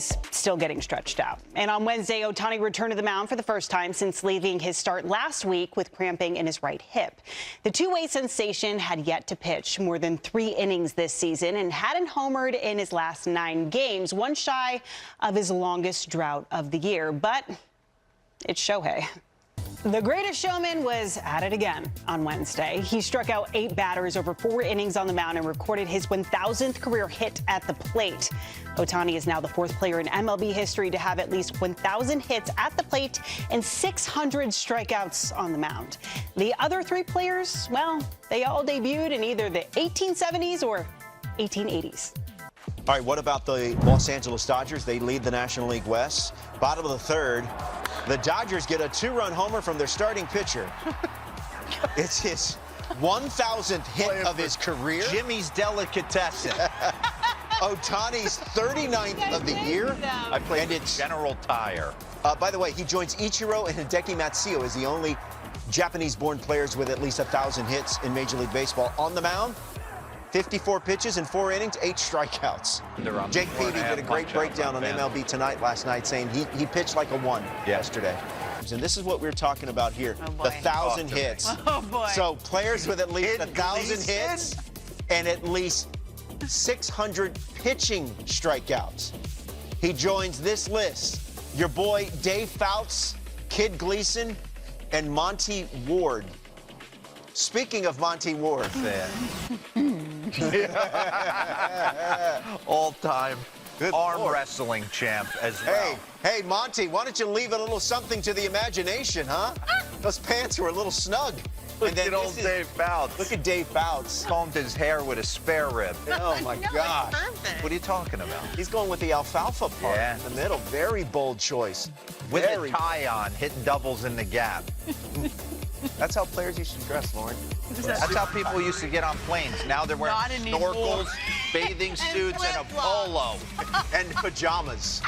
is still getting stretched out. And on Wednesday, Ohtani returned to the mound for the first time since leaving his start last week with cramping in his right hip. The two-way sensation had yet to pitch more than 3 innings this season and hadn't homered in his last 9 games, one shy of his longest drought of the year. But it's Shohei. The greatest showman was at it again on Wednesday. He struck out 8 batters over 4 innings on the mound and recorded his 1,000th career hit at the plate. Ohtani is now the 4th player in MLB history to have at least 1,000 hits at the plate and 600 strikeouts on the mound. The other 3 players, well, they all debuted in either the 1870s or 1880s. All right, what about the Los Angeles Dodgers? They lead the National League West. Bottom of the 3rd. The Dodgers get a 2-run homer from their starting pitcher. It's his 1,000th hit of his career. Jimmy's Delicatessen. Ohtani's 39th of the year. I played at General Tire. By the way, he joins Ichiro and Hideki Matsuo as the only Japanese-born players with at least 1,000 hits in Major League Baseball. On the mound, 54 pitches in 4 innings, 8 strikeouts. Jake Peavy did a great breakdown on MLB Tonight last night, saying he pitched like a 1 yesterday. And this is what we were talking about here, the 1,000 hits. Oh, boy. So players with at least 1,000 hits and at least 600 pitching strikeouts. He joins this list. Your boy Dave Fouts, Kid Gleason, and Monty Ward. Speaking of Monty Ward, all-time arm wrestling champ as well. Hey, Monty, why don't you leave a little something to the imagination, huh? Those pants were a little snug. Look at old Dave Fouts. Look at Dave Fouts. Combed his hair with a spare rib. Oh, my gosh. What are you talking about? He's going with the alfalfa part in the middle. Very bold choice. With a tie on, hitting doubles in the gap. That's how players used to dress, Lauren. That's how people used to get on planes. Now they're wearing snorkels, bathing suits, and a polo. And pajamas.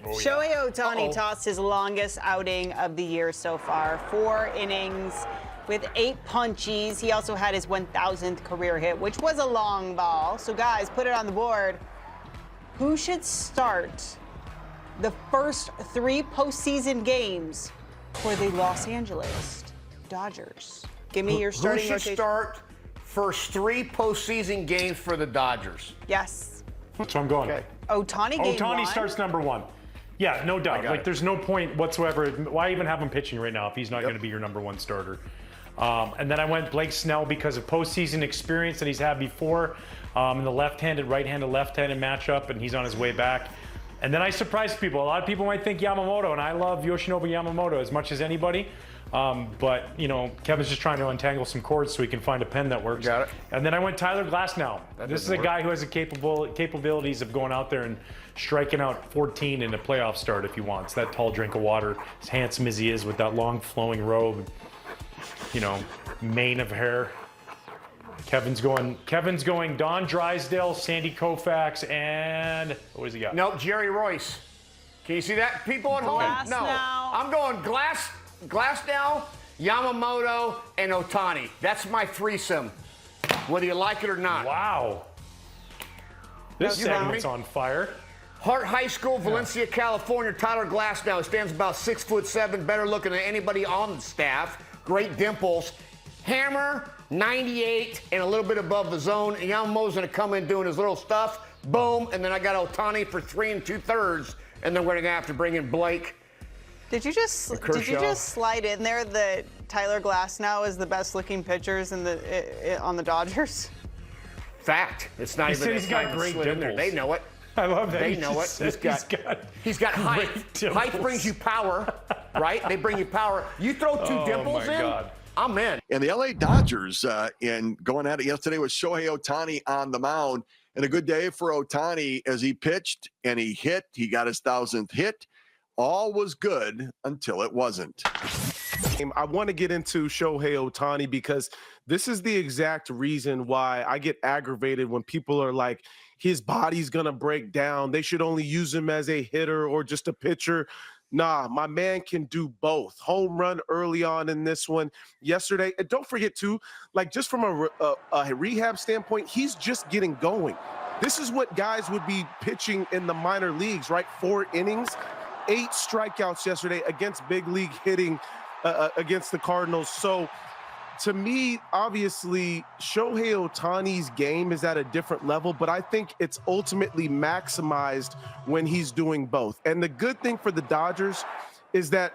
Shohei Ohtani tossed his longest outing of the year so far, 4 innings with 8 punchies. He also had his 1,000th career hit, which was a long ball. So, guys, put it on the board. Who should start the first 3 postseason games for the Los Angeles Dodgers? Give me your starting rotation. Who should start first 3 postseason games for the Dodgers? Yes. So I'm going. Okay. Ohtani game 1. Ohtani starts number 1. Yeah, no doubt. Like, there's no point whatsoever. Why even have him pitching right now if he's not going to be your number 1 starter? And then I went Blake Snell because of postseason experience that he's had before in the left-handed, right-handed, left-handed matchup, and he's on his way back. And then I surprised people. A lot of people might think Yamamoto, and I love Yoshinobu Yamamoto as much as anybody. But, you know, Kevin's just trying to untangle some cords so he can find a pen that works. Got it. And then I went Tyler Glasnow. This is a guy who has the capabilities of going out there and striking out 14 in a playoff start if he wants. That tall drink of water, as handsome as he is with that long flowing robe, you know, mane of hair. Kevin's going Don Drysdale, Sandy Koufax, and what does he got? Nope, Jerry Royce. Can you see that? People at home? No. I'm going Glasnow, Yamamoto, and Ohtani. That's my threesome, whether you like it or not. Wow. This segment's on fire. Hart High School, Valencia, California. Tyler Glasnow stands about 6'7", better looking than anybody on the staff. Great dimples. Hammer, 98, and a little bit above the zone. And Yamamoto's going to come in doing his little stuff. Boom. And then I got Ohtani for 3 2/3. And then we're going to have to bring in Blake. Did you just slide in there that Tyler Glasnow is the best looking pitchers on the Dodgers? Fact. It's not even. He's got great dimples. They know it. I love that. They know it. He's got height. Height brings you power, right? They bring you power. You throw 2 dimples in, God. I'm in. And the LA Dodgers, and going at it yesterday with Shohei Ohtani on the mound. And a good day for Ohtani as he pitched and he hit. He got his 1,000th hit. All was good until it wasn't. I want to get into Shohei Ohtani because this is the exact reason why I get aggravated when people are like, his body's going to break down. They should only use him as a hitter or just a pitcher. Nah, my man can do both. Home run early on in this one yesterday. And don't forget, too, like just from a rehab standpoint, he's just getting going. This is what guys would be pitching in the minor leagues, right? 4 innings, 8 strikeouts yesterday against big league hitting against the Cardinals. So to me, obviously, Shohei Ohtani's game is at a different level, but I think it's ultimately maximized when he's doing both. And the good thing for the Dodgers is that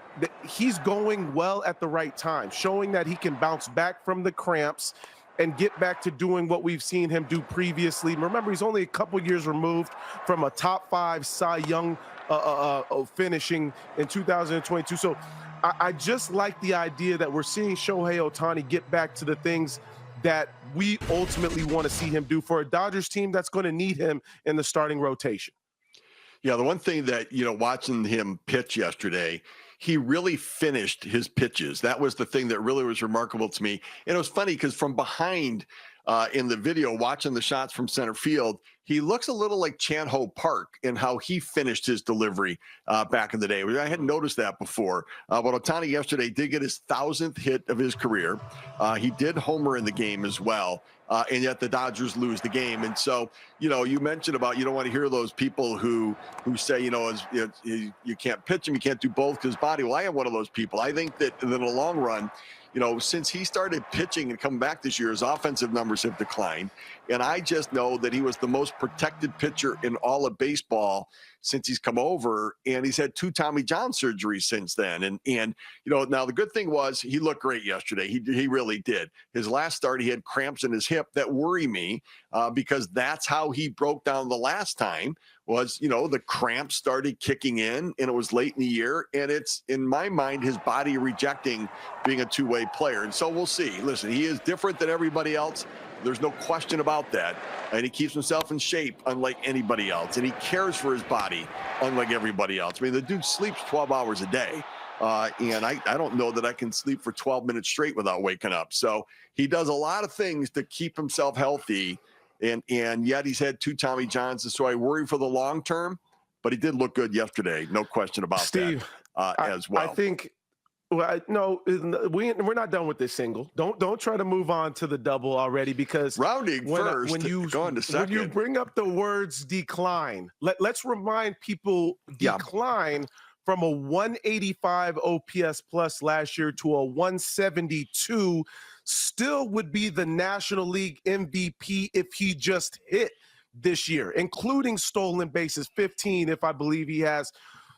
he's going well at the right time, showing that he can bounce back from the cramps and get back to doing what we've seen him do previously. Remember, he's only a couple years removed from a top 5 Cy Young finishing in 2022. So I just like the idea that we're seeing Shohei Ohtani get back to the things that we ultimately want to see him do for a Dodgers team that's going to need him in the starting rotation. Yeah, the one thing that, watching him pitch yesterday, he really finished his pitches. That was the thing that really was remarkable to me. And it was funny because from behind in the video, watching the shots from center field, he looks a little like Chan-Ho Park in how he finished his delivery back in the day. I hadn't noticed that before. But Ohtani yesterday did get his 1,000th hit of his career. He did homer in the game as well. And yet the Dodgers lose the game. And so, you mentioned about you don't want to hear those people who say, you can't pitch him, you can't do both because body. Well, I am one of those people. I think that in the long run, since he started pitching and coming back this year, his offensive numbers have declined. And I just know that he was the most protected pitcher in all of baseball since he's come over, and he's had 2 Tommy John surgeries since then. And now the good thing was he looked great yesterday. He really did. His last start, he had cramps in his hip that worry me because that's how he broke down the last time was, the cramps started kicking in, and it was late in the year, and it's, in my mind, his body rejecting being a two-way player. And so we'll see. Listen, he is different than everybody else. There's no question about that. And he keeps himself in shape unlike anybody else. And he cares for his body unlike everybody else. I mean, the dude sleeps 12 hours a day. And I don't know that I can sleep for 12 minutes straight without waking up. So he does a lot of things to keep himself healthy. And yet he's had 2 Tommy Johns. And so I worry for the long term. But he did look good yesterday. No question about Steve, that as well. I think... Well, no, we're not done with this single. Don't try to move on to the double already because rounding first. When you bring up the words decline, let's remind people decline from a 185 OPS plus last year to a 172 still would be the National League MVP if he just hit this year, including stolen bases, 15 if I believe he has.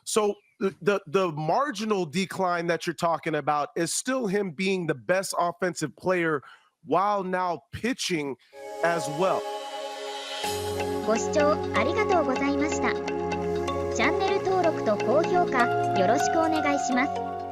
So the marginal decline that you're talking about is still him being the best offensive player while now pitching as well. ご視聴ありがとうございました。チャンネル登録と高評価よろしくお願いします。